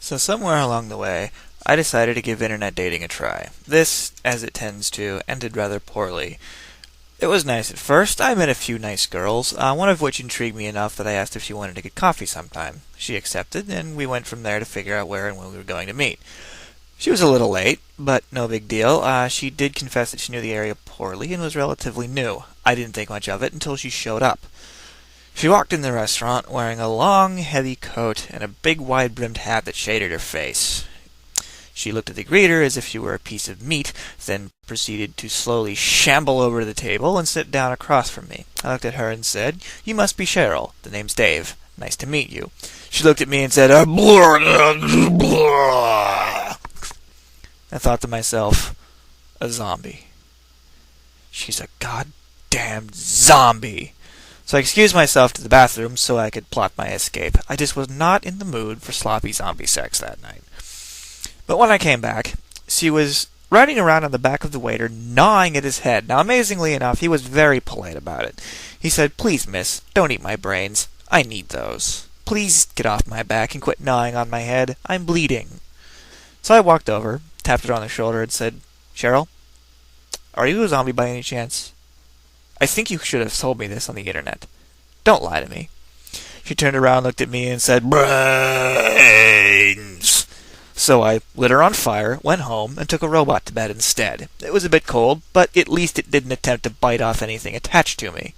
So somewhere along the way, I decided to give internet dating a try. This, as it tends to, ended rather poorly. It was nice at first. I met a few nice girls, one of which intrigued me enough that I asked if she wanted to get coffee sometime. She accepted, and we went from there to figure out where and when we were going to meet. She was a little late, but no big deal. She did confess that she knew the area poorly and was relatively new. I didn't think much of it until she showed up. She walked in the restaurant wearing a long, heavy coat and a big, wide-brimmed hat that shaded her face. She looked at the greeter as if she were a piece of meat, then proceeded to slowly shamble over to the table and sit down across from me. I looked at her and said, "You must be Cheryl. The name's Dave. Nice to meet you." She looked at me and said, "Blah." I thought to myself, a zombie. She's a goddamn zombie. So I excused myself to the bathroom so I could plot my escape. I just was not in the mood for sloppy zombie sex that night. But when I came back, she was riding around on the back of the waiter, gnawing at his head. Now, amazingly enough, he was very polite about it. He said, "Please, miss, don't eat my brains. I need those. Please get off my back and quit gnawing on my head. I'm bleeding." So I walked over, tapped her on the shoulder, and said, "Cheryl, are you a zombie by any chance? I think you should have told me this on the internet. Don't lie to me." She turned around, looked at me, and said, "Brains." So I lit her on fire, went home, and took a robot to bed instead. It was a bit cold, but at least it didn't attempt to bite off anything attached to me.